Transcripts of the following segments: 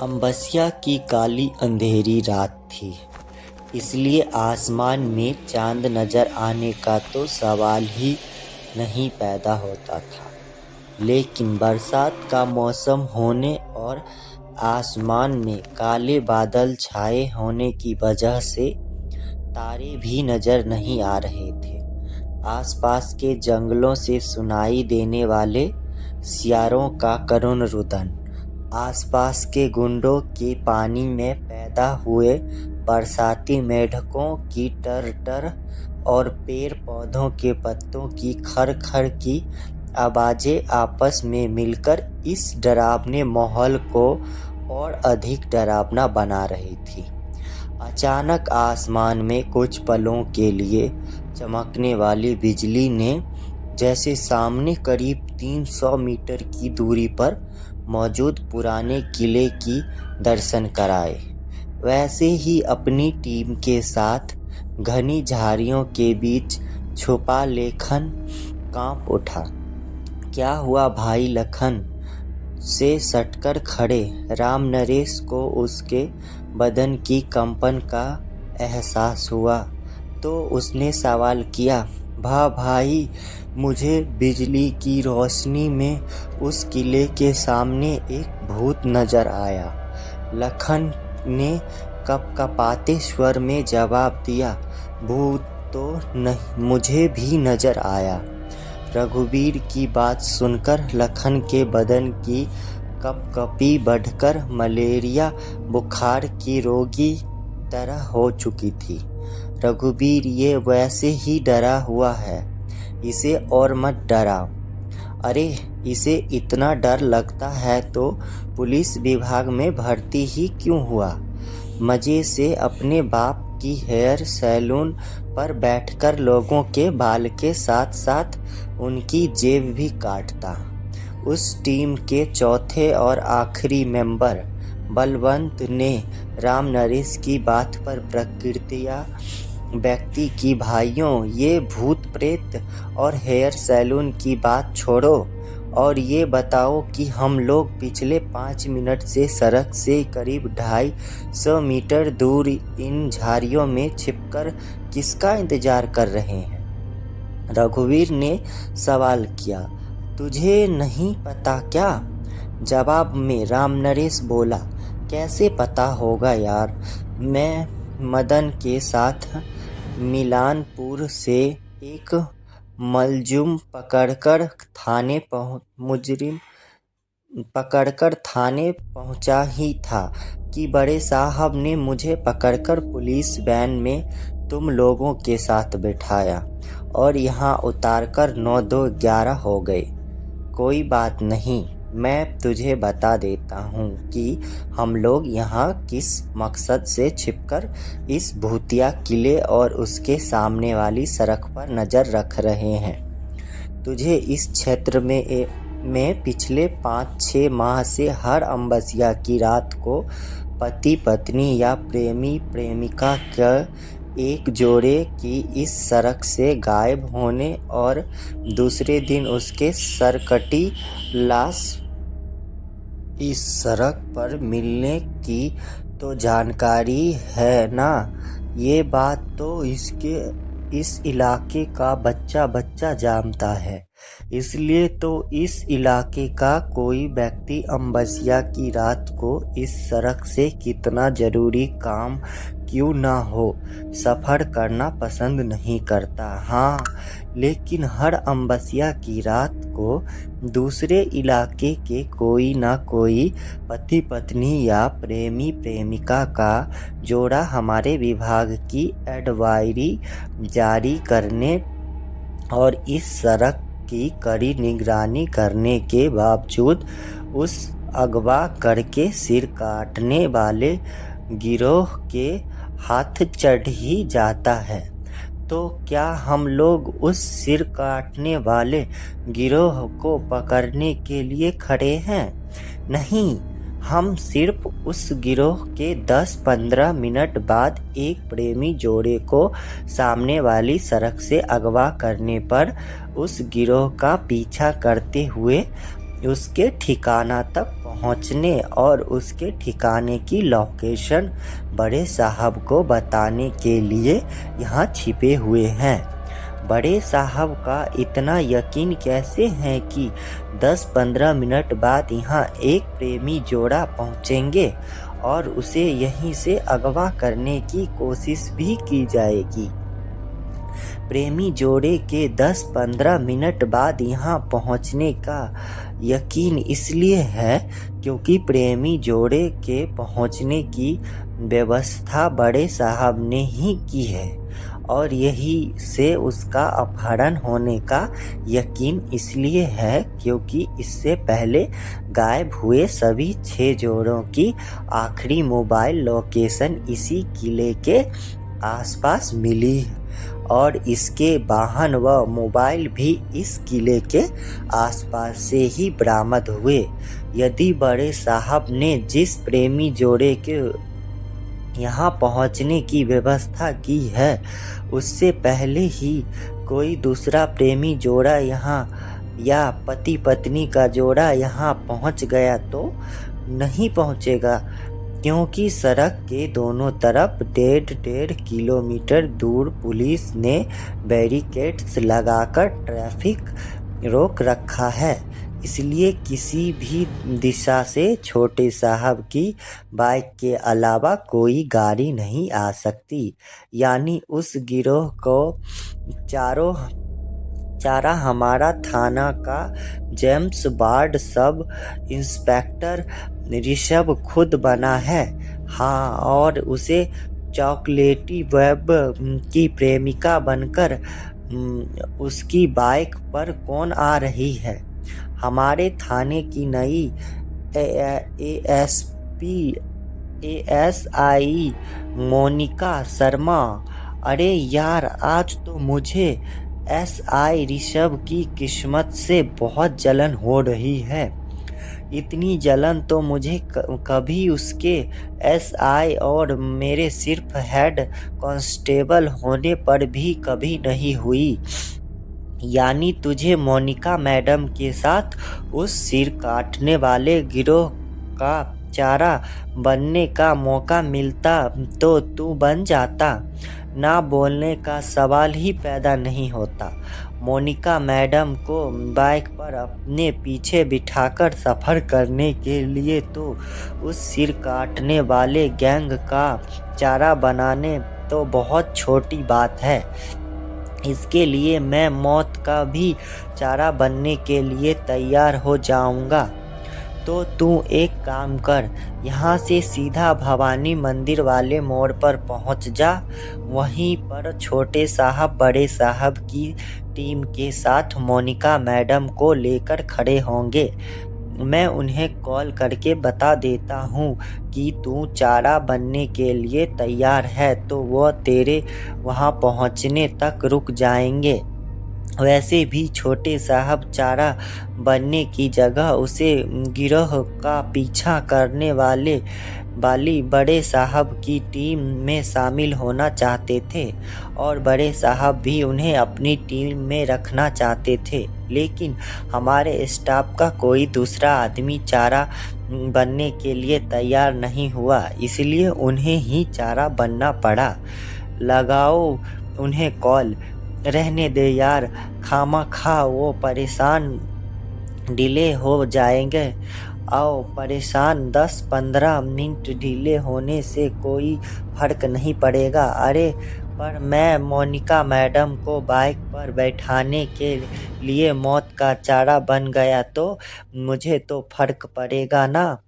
अमावस्या की काली अंधेरी रात थी, इसलिए आसमान में चांद नजर आने का तो सवाल ही नहीं पैदा होता था। लेकिन बरसात का मौसम होने और आसमान में काले बादल छाए होने की वजह से तारे भी नजर नहीं आ रहे थे। आसपास के जंगलों से सुनाई देने वाले सियारों का करुण रुदन, आसपास के गुंडों के पानी में पैदा हुए बरसाती मेंढकों की टर-टर और पेड़ पौधों के पत्तों की खर-खर की आवाजें आपस में मिलकर इस डरावने माहौल को और अधिक डरावना बना रही थी। अचानक आसमान में कुछ पलों के लिए चमकने वाली बिजली ने जैसे सामने करीब 300 मीटर की दूरी पर मौजूद पुराने किले की दर्शन कराए, वैसे ही अपनी टीम के साथ घनी झाड़ियों के बीच छुपा लेखन कांप उठा। क्या हुआ भाई? लखन से सटकर खड़े राम नरेश को उसके बदन की कंपन का एहसास हुआ तो उसने सवाल किया, भाई, मुझे बिजली की रोशनी में उस किले के सामने एक भूत नजर आया। लखन ने कपकपाते स्वर में जवाब दिया, भूत तो नहीं, मुझे भी नजर आया। रघुवीर की बात सुनकर लखन के बदन की कपकपी बढ़कर मलेरिया बुखार की रोगी तरह हो चुकी थी। रघुवीर, ये वैसे ही डरा हुआ है, इसे और मत डराओ। अरे, इसे इतना डर लगता है तो पुलिस विभाग में भर्ती ही क्यों हुआ? मजे से अपने बाप की हेयर सैलून पर बैठकर लोगों के बाल के साथ साथ उनकी जेब भी काटता। उस टीम के चौथे और आखिरी मेंबर बलवंत ने राम नरेश की बात पर प्रतिक्रिया व्यक्ति की, भाइयों, ये भूत प्रेत और हेयर सैलून की बात छोड़ो और ये बताओ कि हम लोग पिछले 5 मिनट से सड़क से करीब 250 मीटर दूर इन झाड़ियों में छिपकर किसका इंतजार कर रहे हैं? रघुवीर ने सवाल किया। तुझे नहीं पता क्या? जवाब में राम नरेश बोला, कैसे पता होगा यार, मैं मदन के साथ मिलानपुर से एक मुजरिम पकड़कर थाने पहुंचा ही था कि बड़े साहब ने मुझे पकड़कर पुलिस वैन में तुम लोगों के साथ बिठाया और यहाँ उतारकर 9-2-11 हो गए। कोई बात नहीं, मैं तुझे बता देता हूँ कि हम लोग यहाँ किस मकसद से छिपकर इस भूतिया किले और उसके सामने वाली सड़क पर नजर रख रहे हैं। तुझे इस क्षेत्र में पिछले 5-6 माह से हर अमावस्या की रात को पति पत्नी या प्रेमी प्रेमिका के एक जोड़े की इस सड़क से गायब होने और दूसरे दिन उसके सरकटी लाश इस सड़क पर मिलने की तो जानकारी है ना? ये बात तो इस इलाके का बच्चा जानता है। इसलिए तो इस इलाके का कोई व्यक्ति अमावस्या की रात को इस सड़क से कितना जरूरी काम क्यों ना हो सफ़र करना पसंद नहीं करता। हाँ, लेकिन हर अमावस्या की रात को दूसरे इलाके के कोई ना कोई पति पत्नी या प्रेमी प्रेमिका का जोड़ा हमारे विभाग की एडवाइजरी जारी करने और इस सड़क की कड़ी निगरानी करने के बावजूद उस अगवा करके सिर काटने वाले गिरोह के हाथ चढ़ ही जाता है। तो क्या हम लोग उस सिर काटने वाले गिरोह को पकड़ने के लिए खड़े हैं? नहीं, हम सिर्फ उस गिरोह के 10-15 मिनट बाद एक प्रेमी जोड़े को सामने वाली सड़क से अगवा करने पर उस गिरोह का पीछा करते हुए उसके ठिकाना तक पहुंचने और उसके ठिकाने की लोकेशन बड़े साहब को बताने के लिए यहाँ छिपे हुए हैं। बड़े साहब का इतना यकीन कैसे है कि 10-15 मिनट बाद यहाँ एक प्रेमी जोड़ा पहुँचेंगे और उसे यहीं से अगवा करने की कोशिश भी की जाएगी। प्रेमी जोड़े के 10-15 मिनट बाद यहाँ पहुँचने का यकीन इसलिए है क्योंकि प्रेमी जोड़े के पहुँचने की व्यवस्था बड़े साहब ने ही की है और यही से उसका अपहरण होने का यकीन इसलिए है क्योंकि इससे पहले गायब हुए सभी 6 जोड़ों की आखिरी मोबाइल लोकेशन इसी किले के आसपास मिली और इसके वाहन व मोबाइल भी इस किले के आसपास से ही बरामद हुए। यदि बड़े साहब ने जिस प्रेमी जोड़े के यहाँ पहुँचने की व्यवस्था की है उससे पहले ही कोई दूसरा प्रेमी जोड़ा यहाँ या पति पत्नी का जोड़ा यहाँ पहुँच गया तो नहीं पहुँचेगा क्योंकि सड़क के दोनों तरफ 1.5 किलोमीटर दूर पुलिस ने बैरिकेड्स लगाकर ट्रैफिक रोक रखा है। इसलिए किसी भी दिशा से छोटे साहब की बाइक के अलावा कोई गाड़ी नहीं आ सकती। यानी उस गिरोह को चारा हमारा थाना का James bond sub inspector Rishabh खुद बना है। हाँ, और उसे चॉकलेटी वेब की प्रेमिका बनकर उसकी बाइक पर कौन आ रही है? हमारे थाने की नई ASI मोनिका शर्मा। अरे यार, आज तो मुझे SI ऋषभ की किस्मत से बहुत जलन हो रही है। इतनी जलन तो मुझे कभी उसके SI और मेरे सिर्फ हेड कांस्टेबल होने पर भी कभी नहीं हुई। यानी तुझे मोनिका मैडम के साथ उस सिर काटने वाले गिरोह का चारा बनने का मौका मिलता तो तू बन जाता। ना बोलने का सवाल ही पैदा नहीं होता। मोनिका मैडम को बाइक पर अपने पीछे बिठाकर सफ़र करने के लिए तो उस सिर काटने वाले गैंग का चारा बनाने तो बहुत छोटी बात है। इसके लिए मैं मौत का भी चारा बनने के लिए तैयार हो जाऊंगा। तो तू एक काम कर, यहाँ से सीधा भवानी मंदिर वाले मोड़ पर पहुँच जा। वहीं पर छोटे साहब बड़े साहब की टीम के साथ मोनिका मैडम को लेकर खड़े होंगे। मैं उन्हें कॉल करके बता देता हूँ कि तू चारा बनने के लिए तैयार है तो वो तेरे वहाँ पहुँचने तक रुक जाएंगे। वैसे भी छोटे साहब चारा बनने की जगह उसे गिरोह का पीछा करने वाली बड़े साहब की टीम में शामिल होना चाहते थे और बड़े साहब भी उन्हें अपनी टीम में रखना चाहते थे। लेकिन हमारे स्टाफ का कोई दूसरा आदमी चारा बनने के लिए तैयार नहीं हुआ, इसलिए उन्हें ही चारा बनना पड़ा। लगाओ उन्हें कॉल। रहने दे यार, खामखा वो परेशान डिले हो जाएंगे। आओ परेशान, 10-15 मिनट डिले होने से कोई फर्क नहीं पड़ेगा। अरे पर मैं मोनिका मैडम को बाइक पर बैठाने के लिए मौत का चारा बन गया तो मुझे तो फर्क पड़ेगा ना।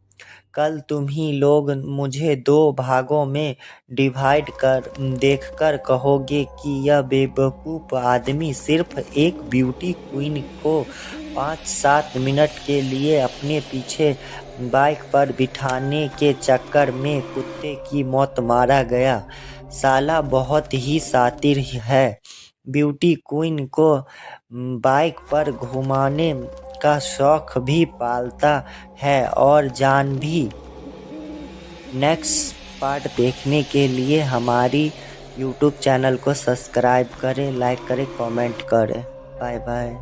कल तुम ही लोग मुझे 2 भागों में डिवाइड कर देखकर कहोगे कि यह बेवकूफ़ आदमी सिर्फ एक ब्यूटी क्वीन को 5-7 मिनट के लिए अपने पीछे बाइक पर बिठाने के चक्कर में कुत्ते की मौत मारा गया। साला बहुत ही शातिर है। ब्यूटी क्वीन को बाइक पर घुमाने का शौक भी पालता है और जान भी। नेक्स्ट पार्ट देखने के लिए हमारी YouTube चैनल को सब्सक्राइब करें, लाइक करें, कमेंट करें। Bye bye.